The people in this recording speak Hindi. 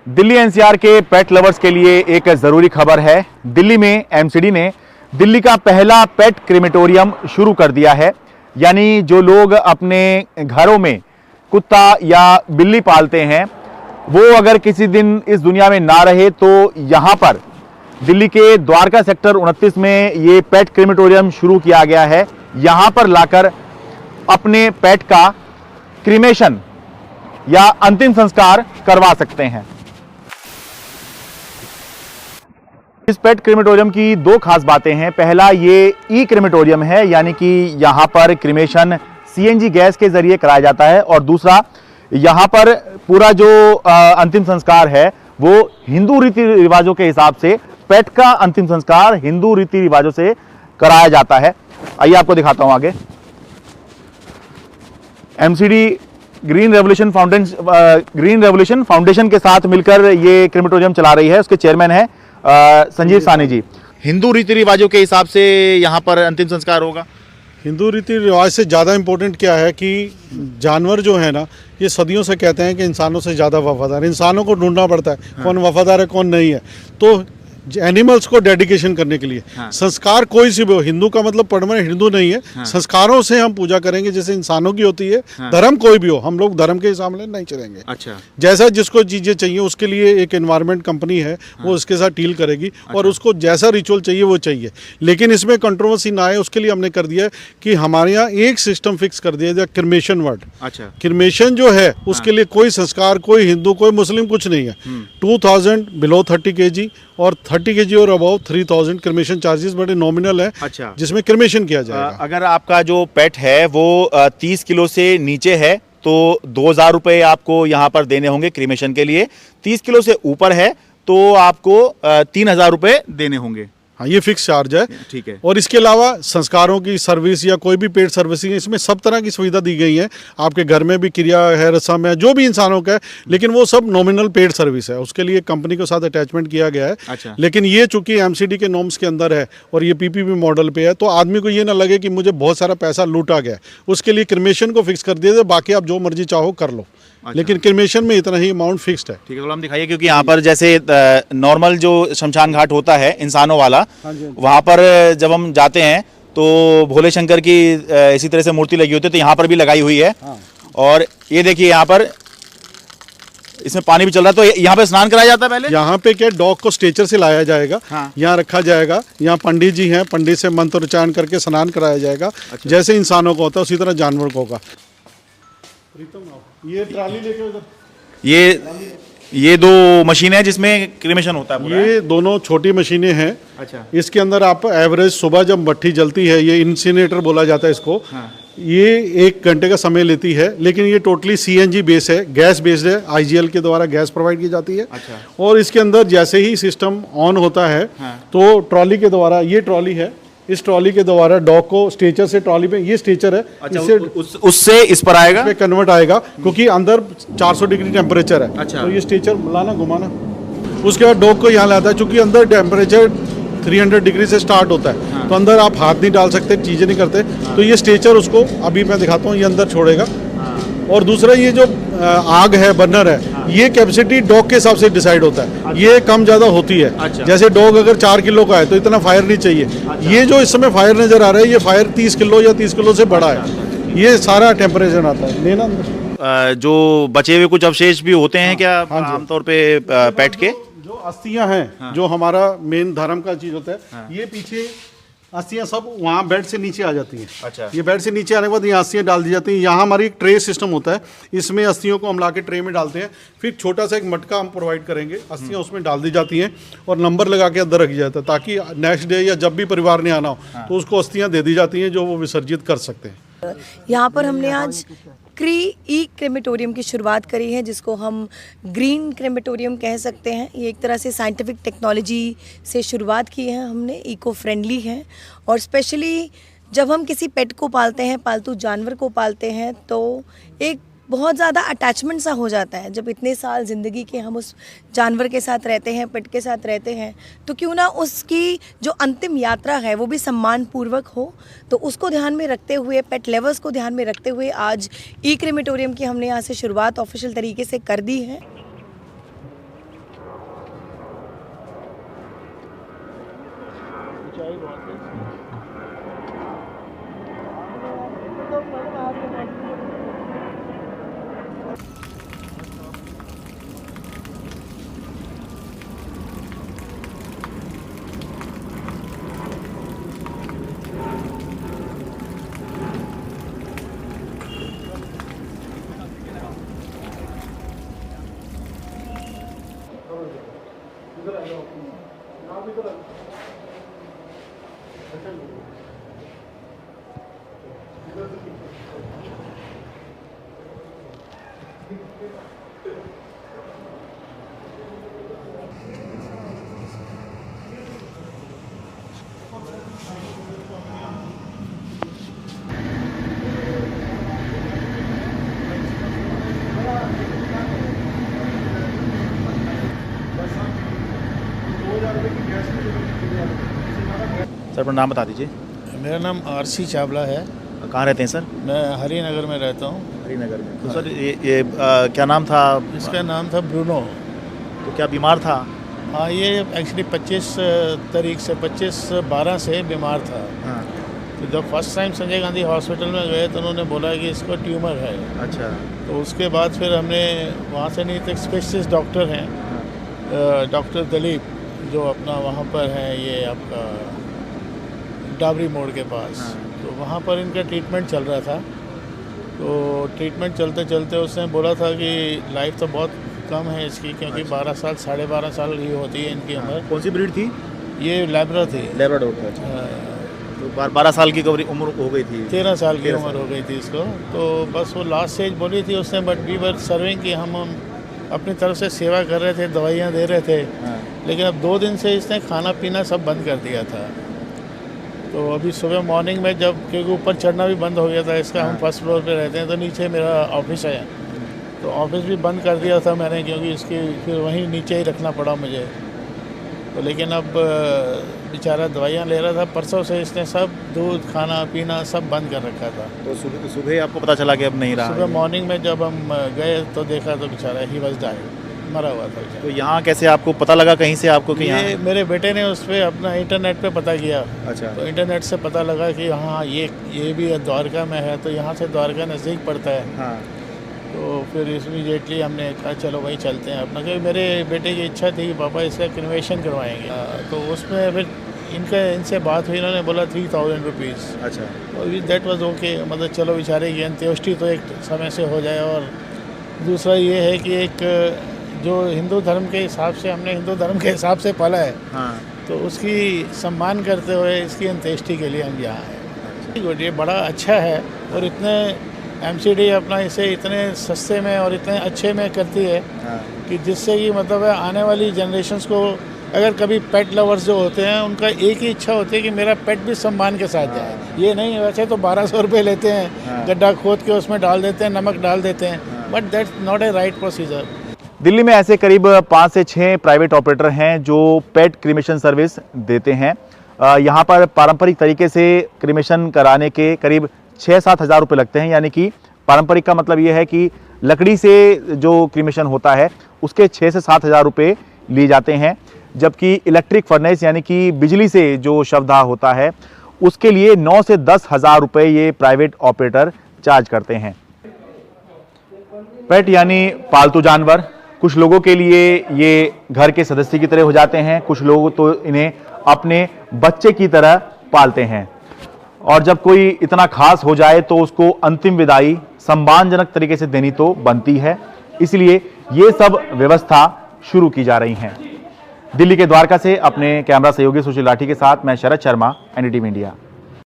दिल्ली एनसीआर के पेट लवर्स के लिए एक ज़रूरी खबर है। दिल्ली में एमसीडी ने दिल्ली का पहला पेट क्रेमेटोरियम शुरू कर दिया है। यानी जो लोग अपने घरों में कुत्ता या बिल्ली पालते हैं, वो अगर किसी दिन इस दुनिया में ना रहे तो यहाँ पर दिल्ली के द्वारका सेक्टर 29 में ये पेट क्रेमेटोरियम शुरू किया गया है। यहाँ पर लाकर अपने पेट का क्रीमेशन या अंतिम संस्कार करवा सकते हैं। इस पेट क्रेमेटोरियम की दो खास बातें हैं। पहला, ये ई क्रेमेटोरियम है, यानी कि यहाँ पर क्रीमेशन सीएनजी गैस के जरिए कराया जाता है। और दूसरा, यहाँ पर पूरा जो अंतिम संस्कार है वो हिंदू रीति रिवाजों के हिसाब से, पेट का अंतिम संस्कार हिंदू रीति रिवाजों से कराया जाता है। आइए आपको दिखाता हूं आगे। एमसीडी ग्रीन रेवोल्यूशन फाउंडेशन के साथ मिलकर ये क्रेमेटोरियम चला रही है। उसके चेयरमैन है संजीव सानी जी। हिंदू रीति रिवाजों के हिसाब से यहाँ पर अंतिम संस्कार होगा। हिंदू रीति रिवाज से ज़्यादा इम्पोर्टेंट क्या है कि जानवर जो है ना, ये सदियों से कहते हैं कि इंसानों से ज़्यादा वफादार। इंसानों को ढूंढना पड़ता है कौन वफादार है कौन नहीं है। तो एनिमल्स को डेडिकेशन करने के लिए संस्कार कोई सी भी हो, हिंदू का मतलब परमानेंट हिंदू नहीं है। संस्कारों से हम पूजा करेंगे जैसे इंसानों की होती है। धर्म कोई भी हो, हम लोग धर्म के हिसाब से नहीं चलेंगे। अच्छा। जैसा जिसको चीज़ें चाहिए उसके लिए एक एनवायरनमेंट कंपनी है, वो उसके साथ डील करेगी। और उसको जैसा रिचुअल चाहिए वो चाहिए। लेकिन इसमें कंट्रोवर्सी ना आए उसके लिए हमने कर दिया है कि हमारे यहाँ एक सिस्टम फिक्स कर दिया जाए, क्रिमेशन वर्ड। अच्छा। क्रिमेशन जो है उसके लिए कोई संस्कार, कोई हिंदू कोई मुस्लिम कुछ नहीं है। 2000 बिलो 30 kg और 30 kg और अबाउ 3000 क्रिमेशन चार्जेस बड़े नॉमिनल है। अच्छा। जिसमें क्रिमेशन किया जाएगा। अगर आपका जो पेट है वो 30 किलो से नीचे है तो 2000 रुपये आपको यहाँ पर देने होंगे क्रिमेशन के लिए। 30 किलो से ऊपर है तो आपको 3000 रुपये देने होंगे। हाँ, ये फिक्स चार्ज है। ठीक है। और इसके अलावा संस्कारों की सर्विस या कोई भी पेड सर्विसिंग, इसमें सब तरह की सुविधा दी गई है। आपके घर में भी क्रिया है, रस्म है, जो भी इंसानों का है, लेकिन वो सब नॉमिनल पेड सर्विस है। उसके लिए कंपनी के साथ अटैचमेंट किया गया है। अच्छा। लेकिन ये चूंकि एमसीडी के नॉर्म्स के अंदर है और ये पीपीपी मॉडल पे है, तो आदमी को ये ना लगे कि मुझे बहुत सारा पैसा लूटा गया। उसके लिए क्रिमेशन को फिक्स कर दिया जाए, बाकी आप जो मर्जी चाहो कर लो। अच्छा। लेकिन क्रिमेशन में इतना ही अमाउंट फिक्स्ड है। ठीक है, तो हम दिखाइए, क्योंकि यहाँ पर जैसे नॉर्मल जो शमशान घाट होता है इंसानों वाला, वहाँ पर जब हम जाते हैं तो भोले शंकर की इसी तरह से मूर्ति लगी होती है, तो यहाँ पर भी लगाई हुई है। हाँ। और ये देखिए यहाँ पर इसमें पानी भी चल रहा है, तो यहाँ पे स्नान कराया जाता है पहले। यहाँ पे क्या, डॉग को स्ट्रेचर से लाया जाएगा। हाँ। यहाँ रखा जाएगा। यहाँ पंडित जी हैं, पंडित से मंत्र उच्चारण करके स्नान कराया जाएगा। अच्छा। जैसे इंसानों को होता है उसी तरह जानवर को होगा। ये ट्राली लेके उधर, ये दो मशीनें हैं जिसमें क्रीमेशन होता है। ये दोनों छोटी मशीनें हैं। अच्छा। इसके अंदर आप एवरेज सुबह जब भट्ठी जलती है, ये इंसिनेटर बोला जाता है इसको। हाँ। ये 1 घंटे का समय लेती है, लेकिन ये टोटली सीएनजी बेस है, गैस बेस्ड है। आईजीएल के द्वारा गैस प्रोवाइड की जाती है। अच्छा। और इसके अंदर जैसे ही सिस्टम ऑन होता है, हाँ, तो ट्रॉली के द्वारा, ये ट्रॉली है, इस ट्रॉली के द्वारा डॉग को स्ट्रेचर से ट्रॉली पे, ये स्ट्रेचर है। अच्छा, उससे इस पर आएगा, पे कन्वर्ट आएगा, क्योंकि अंदर 400 डिग्री टेम्परेचर है। अच्छा। तो ये स्ट्रेचर लाना, घुमाना, उसके बाद डॉग को यहाँ लाता है। चूंकि अंदर टेम्परेचर 300 डिग्री से स्टार्ट होता है। हाँ। तो अंदर आप हाथ नहीं डाल सकते, चीजें नहीं करते। हाँ। तो ये स्ट्रेचर उसको अभी मैं दिखाता हूँ, ये अंदर छोड़ेगा। हाँ। और दूसरा, ये जो आग है, बर्नर है, हाँ, ये कैपेसिटी डॉग के हिसाब से डिसाइड होता है। अच्छा। ये कम ज्यादा होती है। अच्छा। जैसे डॉग अगर 4 किलो का है तो इतना फायर नहीं चाहिए। अच्छा। ये जो इस समय फायर नजर आ रहा है, ये फायर 30 किलो या 30 किलो से बड़ा है। ये सारा टेम्परेचर आता है लेना। जो बचे हुए कुछ अवशेष भी होते हैं क्या आमतौर पे पेट के? जो अस्थियां हैं। हाँ। जो हमारा मेन धर्म का चीज होता है। हाँ। ये पीछे अस्थियां सब वहाँ बेड से नीचे आ जाती हैं। अच्छा। ये बेड से नीचे आने के बाद यहाँ अस्थियां डाल दी जाती हैं। यहाँ हमारी एक ट्रे सिस्टम होता है, इसमें अस्थियों को हम ला के ट्रे में डालते हैं। फिर छोटा सा एक मटका हम प्रोवाइड करेंगे, अस्थियां उसमें डाल दी जाती हैं और नंबर लगा के अंदर रखी जाता है, ताकि नेक्स्ट डे या जब भी परिवार ने आना हो। हाँ। तो उसको अस्थियां दे दी जाती हैं जो वो विसर्जित कर सकते हैं। यहाँ पर हमने आज ई क्रेमेटोरियम की शुरुआत करी है, जिसको हम ग्रीन क्रेमेटोरियम कह सकते हैं। ये एक तरह से साइंटिफिक टेक्नोलॉजी से शुरुआत की है हमने, इको फ्रेंडली है। और स्पेशली जब हम किसी पेट को पालते हैं, पालतू जानवर को पालते हैं, तो एक बहुत ज़्यादा अटैचमेंट सा हो जाता है। जब इतने साल ज़िंदगी के हम उस जानवर के साथ रहते हैं, पेट के साथ रहते हैं, तो क्यों ना उसकी जो अंतिम यात्रा है वो भी सम्मानपूर्वक हो। तो उसको ध्यान में रखते हुए, पेट लवर्स को ध्यान में रखते हुए आज ई क्रेमेटोरियम की हमने यहाँ से शुरुआत ऑफिशियल तरीके से कर दी है। सर अपना नाम बता दीजिए। मेरा नाम आरसी चावला है। कहाँ रहते हैं सर? मैं हरिनगर में रहता हूँ। हरिनगर में। तो सर ये क्या नाम था? इसका नाम था ब्रूनो। तो क्या बीमार था? हाँ, ये एक्चुअली 25 तारीख से 25/12 से बीमार था। हाँ। तो जब first time Sanjay Gandhi hospital में गए तो उन्होंने बोला कि इसको ट्यूमर है। अच्छा। तो उसके बाद फिर हमने वहाँ से नहीं तो स्पेशलिस्ट डॉक्टर हैं, डॉक्टर दिलीप, जो अपना वहाँ पर है, ये आपका डाबरी मोड़ के पास। तो वहाँ पर इनका ट्रीटमेंट चल रहा था। तो ट्रीटमेंट चलते चलते उसने बोला था कि लाइफ तो बहुत कम है इसकी, क्योंकि 12 साल 12.5 साल ही होती है इनकी उम्र। कौन सी ब्रीड थी? ये लैब्रा थी। लेब्राडोर था। तो 12 साल की उम्र हो गई थी। 13 साल की उम्र हो गई थी इसको। तो बस वो लास्ट स्टेज बोली थी उसने, बट वी वर सर्विंग कि हम अपनी तरफ से सेवा कर रहे थे, दवाइयाँ दे रहे थे। लेकिन अब 2 दिन से इसने खाना पीना सब बंद कर दिया था। तो अभी सुबह मॉर्निंग में जब, क्योंकि ऊपर चढ़ना भी बंद हो गया था इसका, हम फर्स्ट फ्लोर पे रहते हैं, तो नीचे मेरा ऑफिस है, तो ऑफिस भी बंद कर दिया था मैंने, क्योंकि इसकी फिर वहीं नीचे ही रखना पड़ा मुझे। तो लेकिन अब बेचारा दवाइयाँ ले रहा था। परसों से इसने सब दूध खाना पीना सब बंद कर रखा था। तो सुबह आपको पता चला कि अब नहीं रहा? सुबह मॉर्निंग में जब हम गए तो देखा तो बेचारा ही वॉज डाइड, मरा हुआ था। तो यहाँ कैसे आपको पता लगा कहीं से आपको कि ये यहाँ? मेरे बेटे ने उस पर अपना इंटरनेट पे पता किया। अच्छा। तो इंटरनेट से पता लगा कि हाँ ये भी द्वारका में है, तो यहाँ से द्वारका नज़दीक पड़ता है। हाँ। तो फिर इमीडिएटली हमने कहा चलो वहीं चलते हैं अपना, क्योंकि मेरे बेटे की इच्छा थी कि पापा इसका क्रिमेशन करवाएंगे। तो उसमें फिर इनसे बात हुई, इन्होंने बोला 3000 रुपीज़। अच्छा। तो दैट वाज ओके, मतलब चलो बेचारे की अंत्येष्टि तो एक समय से हो जाए। और दूसरा ये है कि एक जो हिंदू धर्म के हिसाब से हमने हिंदू धर्म के हिसाब से पाला है, हाँ। तो उसकी सम्मान करते हुए इसकी अंत्येष्टि के लिए हम यहाँ हैं। गुड, ये बड़ा अच्छा है। और इतने एमसीडी अपना इसे इतने सस्ते में और इतने अच्छे में करती है कि जिससे कि मतलब है आने वाली जनरेशन्स को, अगर कभी पेट लवर्स जो होते हैं उनका एक ही इच्छा होती है कि मेरा पेट भी सम्मान के साथ जाए। ये नहीं, वैसे तो 1200 रुपये लेते हैं, गड्ढा खोद के उसमें डाल देते हैं, नमक डाल देते हैं, but that's not a right procedure. Delhi में ऐसे करीब 5 से 6 प्राइवेट ऑपरेटर हैं जो पेट क्रिमेशन सर्विस देते हैं। यहाँ पर पारंपरिक तरीके से क्रिमेशन कराने के करीब 6-7 हज़ार रुपये लगते हैं। यानी कि पारंपरिक का मतलब ये है कि लकड़ी से जो क्रिमेशन होता है उसके 6 से 7 हज़ार रुपये लिए जाते हैं, जबकि इलेक्ट्रिक फर्नेस यानी कि बिजली से जो शवदाह होता है उसके लिए 9 से 10 हज़ार रुपये ये प्राइवेट ऑपरेटर चार्ज करते हैं। पेट यानी पालतू जानवर कुछ लोगों के लिए ये घर के सदस्य की तरह हो जाते हैं, कुछ लोग तो इन्हें अपने बच्चे की तरह पालते हैं। और जब कोई इतना खास हो जाए तो उसको अंतिम विदाई सम्मानजनक तरीके से देनी तो बनती है, इसलिए ये सब व्यवस्था शुरू की जा रही हैं। दिल्ली के द्वारका से अपने कैमरा सहयोगी सुशील लाठी के साथ मैं शरद शर्मा, एनडीटीवी इंडिया।